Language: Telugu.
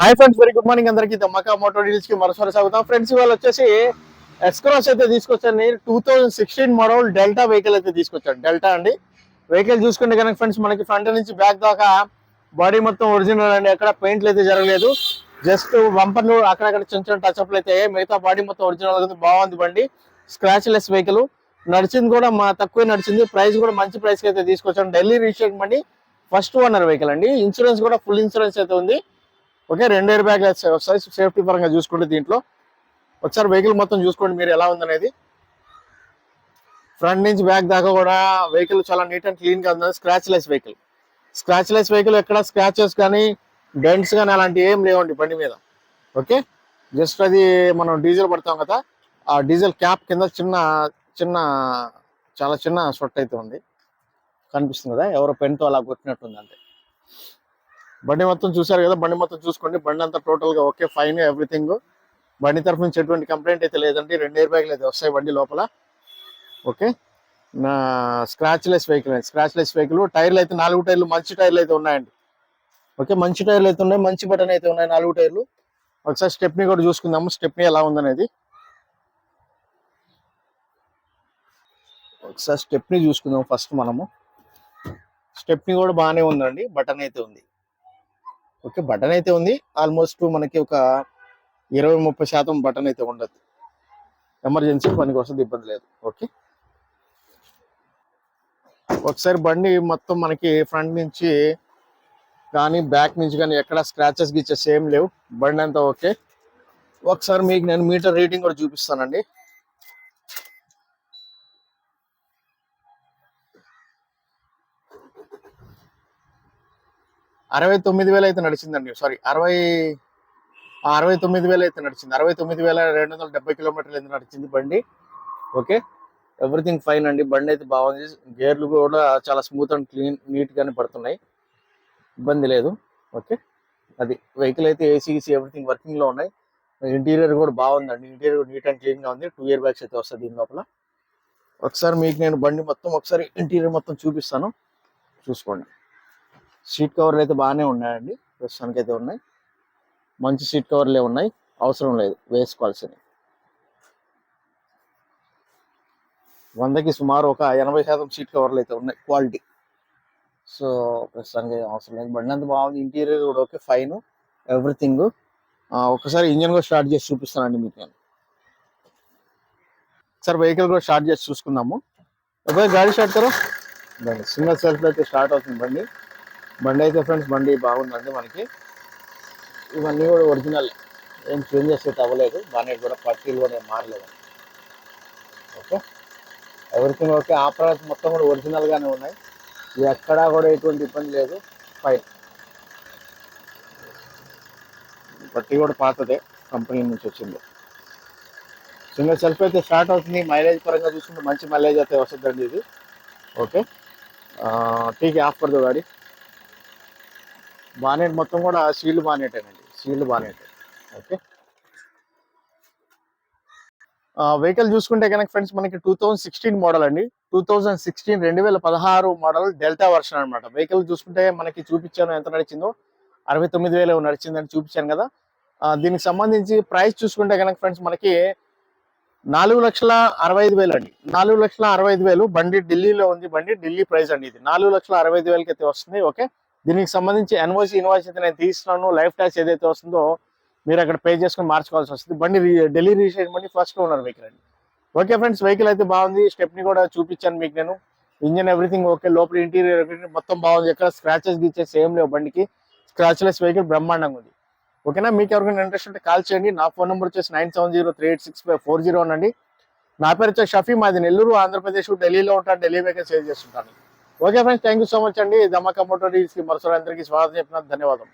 Hi friends, very good morning అందరికి. ధమాకా మోటార్ డీల్స్ కి మరోసారి స్వాగతం. ఫ్రెండ్స్, ఇవాళ వచ్చేసి ఎస్క్రాస్ అయితే తీసుకొచ్చాను. 2016 మోడల్ డెల్టా వెహికల్ అయితే తీసుకొచ్చాను. డెల్టా అండి వెహికల్ చూసుకుంటే కనుక ఫ్రెండ్స్, మనకి ఫ్రంట్ నుంచి బ్యాక్ దాకా బాడీ మొత్తం ఒరిజినల్ అండి. ఎక్కడ పెయింట్లు అయితే జరగలేదు. జస్ట్ బంపర్లు అక్కడక్కడ చిన్న చిన్న టచ్అప్లు అయితే మిగతా బాడీ మొత్తం ఒరిజినల్ బాగుంది. బండి స్క్రాచ్ లెస్ వెహికల్. నడిచింది కూడా తక్కువే నడిచింది. ప్రైస్ కూడా మంచి ప్రైస్ అయితే తీసుకొచ్చాను. ఢిల్లీ రిజిస్ట్రేషన్ బండి, ఫస్ట్ ఓనర్ వెహికల్ అండి. ఇన్సూరెన్స్ కూడా ఫుల్ ఇన్సూరెన్స్ అయితే ఉంది. ఓకే, 2 ఎయిర్ బ్యాగ్ వస్తాయి. సేఫ్టీ పరంగా చూసుకోండి. దీంట్లో ఒకసారి వెహికల్ మొత్తం చూసుకోండి మీరు ఎలా ఉందనేది. ఫ్రంట్ నుంచి బ్యాక్ దాకా కూడా వెహికల్ చాలా నీట్ అండ్ క్లీన్ గా ఉంది. Scratch less vehicle. Scratch less vehicle ఎక్కడ స్క్రాచెస్ కానీ డెంట్స్ కానీ అలాంటివి ఏం లేవండి బండి మీద. ఓకే, జస్ట్ అది మనం డీజిల్ పడతాం కదా, ఆ డీజిల్ క్యాప్ కింద చిన్న చిన్న చాలా చిన్న స్వట్ అయితే ఉంది. కనిపిస్తుంది కదా, ఎవరో పెన్తో అలా కొట్టినట్టుంది అంతే. బండి మొత్తం చూసారు కదా, బండి మొత్తం చూసుకోండి. బండి అంతా టోటల్ గా ఓకే, ఫైన్, ఎవ్రీథింగ్. బండి తరఫు నుంచి ఎటువంటి కంప్లైంట్ అయితే లేదండి. 2 ఎయిర్ బ్యాగ్లు అయితే వస్తాయి బండి లోపల. ఓకే, నా స్క్రాచ్ లెస్ వెహికల్ అండి. Scratch less vehicle. టైర్లు అయితే 4 టైర్లు మంచి టైర్లు అయితే ఉన్నాయండి. ఓకే, మంచి టైర్లు అయితే ఉన్నాయి, మంచి బటన్ అయితే ఉన్నాయి 4 టైర్లు. ఒకసారి స్టెప్ని కూడా చూసుకుందాము, స్టెప్ని ఎలా ఉందనేది. ఒకసారి స్టెప్ని చూసుకుందాం ఫస్ట్ మనము. స్టెప్ని కూడా బాగానే ఉందండి, బటన్ అయితే ఉంది. ఓకే, బటన్ అయితే ఉంది. ఆల్మోస్ట్ మనకి ఒక 20-30% బటన్ అయితే ఉండదు. ఎమర్జెన్సీ పనికి వస్తుంది, ఇబ్బంది లేదు. ఓకే, ఒకసారి బండి మొత్తం మనకి ఫ్రంట్ నుంచి కానీ బ్యాక్ నుంచి కానీ ఎక్కడ స్క్రాచెస్ గిచ్చెస్ ఏం లేవు. బండి అంతా ఓకే. ఒకసారి మీకు నేను మీటర్ రీడింగ్ కూడా చూపిస్తానండి. అరవై 9,000 అయితే నడిచిందండి. సారీ, 69,000 అయితే నడిచింది. 69,270 కిలోమీటర్లు అయితే నడిచింది బండి. ఓకే, ఎవ్రీథింగ్ ఫైన్ అండి. బండి అయితే బాగుంది. గేర్లు కూడా చాలా స్మూత్ అండ్ క్లీన్, నీట్ గానే పడుతున్నాయి, ఇబ్బంది లేదు. ఓకే, అది వెహికల్ అయితే ఏసీ ఎవ్రీథింగ్ వర్కింగ్ లో ఉన్నాయి. ఇంటీరియర్ కూడా బాగుందండి. ఇంటీరియర్ నీట్ అండ్ క్లీన్ గా ఉంది. 2 ఇయర్ బ్యాగ్స్ అయితే వస్తుంది దీని లోపల. ఒకసారి మీకు నేను బండి మొత్తం ఒకసారి ఇంటీరియర్ మొత్తం చూపిస్తాను, చూసుకోండి. సీట్ కవర్లు అయితే బాగానే ఉన్నాయండి, ప్రస్తుతానికి అయితే ఉన్నాయి. మంచి సీట్ కవర్లే ఉన్నాయి, అవసరం లేదు వేసుకోవాల్సినవి. 100కి సుమారు ఒక 80% సీట్ కవర్లు అయితే ఉన్నాయి, క్వాలిటీ. సో ప్రస్తుతానికి అవసరం లేదు. బండి అంతా బాగుంది. ఇంటీరియర్ కూడా ఓకే, ఫైన్, ఎవ్రీథింగ్. ఒకసారి ఇంజన్ కూడా స్టార్ట్ చేసి చూపిస్తానండి మీకు నేను. ఒకసారి వెహికల్ కూడా స్టార్ట్ చేసి చూసుకుందాము. ఒకసారి గాడి స్టార్ట్ కరో. సింగిల్ సెల్ఫ్ అయితే స్టార్ట్ అవుతుంది బండి. బండి అయితే ఫ్రెండ్స్ బండి బాగుందండి. మనకి ఇవన్నీ కూడా ఒరిజినల్, ఏం చేంజెస్ అయితే అవ్వలేదు. బానెట్ కూడా పట్టీలు కూడా ఏం మారలేదు. Okay, everything okay. ఆపరేట్ మొత్తం కూడా ఒరిజినల్ గానే ఉన్నాయి, ఎక్కడా కూడా ఎటువంటి ఇబ్బంది లేదు. ఫైన్. పట్టీ కూడా పాతదే, కంపెనీ నుంచి వచ్చింది. సింగిల్ సెల్ఫ్ అయితే స్టార్ట్ అవుతుంది. మైలేజ్ పరంగా చూసుకుంటే మంచి మైలేజ్ అయితే వస్తుందండి ఇది. ఓకే, టీకి ఆఫ్ పడదు గాడి. బానెట్ మొత్తం కూడా సీల్డ్ బానెటేనండి, సీల్డ్ బానెట్. ఓకే, వెహికల్ చూసుకుంటే కనుక ఫ్రెండ్స్, మనకి 2016 మోడల్ అండి. 2016 మోడల్ డెల్టా వర్షన్ అనమాట. వెహికల్ చూసుకుంటే మనకి చూపించాను ఎంత నడిచిందో, 69,000 నడిచిందని చూపించాను కదా. దీనికి సంబంధించి ప్రైస్ చూసుకుంటే కనుక ఫ్రెండ్స్, మనకి 4,65,000 అండి. 4,65,000. బండి ఢిల్లీలో ఉంది. బండి ఢిల్లీ ప్రైస్ అండి ఇది. 4,65,000 అయితే వస్తుంది. ఓకే, దీనికి సంబంధించి ఇన్వాయిస్ అయితే నేను తీస్తున్నాను. లైఫ్ ట్యాక్స్ ఏదైతే వస్తుందో మీరు అక్కడ పే చేసుకుని మార్చుకోవాల్సి వస్తుంది. బండి ఢిల్లీ రిజిస్ట్రేషన్ బండి, ఫస్ట్ ఓనర్ వెహికల్ అండి. ఓకే ఫ్రెండ్స్, వెహికల్ అయితే బాగుంది. స్టెప్ని కూడా చూపించాను మీకు నేను. Engine everything okay. లోపల ఇంటీరియర్ ఎవ్రీథింగ్ మొత్తం బాగుంది. ఎక్కడ స్క్రాచెస్ గీచెస్ ఏం లేవు బండికి. స్క్రాచ్ లెస్ వెహికల్ బ్రహ్మాండంగా ఉంది. ఓకేనా, మీకు ఎవరికైనా ఇంట్రెస్ట్ ఉంటే కాల్ చేయండి. నా ఫోన్ నెంబర్ వచ్చేసి 9703865401 అండి. నా పేరు వచ్చేసి షఫీ, మాది నెల్లూరు, ఆంధ్రప్రదేశ్. ఢిల్లీలో ఉంటాను, ఢిల్లీ వెహికల్ సేల్ చేస్తుంటాను. Okay friends, thank you so much అండి. ధమాకా మోటార్ డీల్స్ కి మరోసారి అందరికీ స్వాగతం చెప్తున్నాను. ధన్యవాదాలు.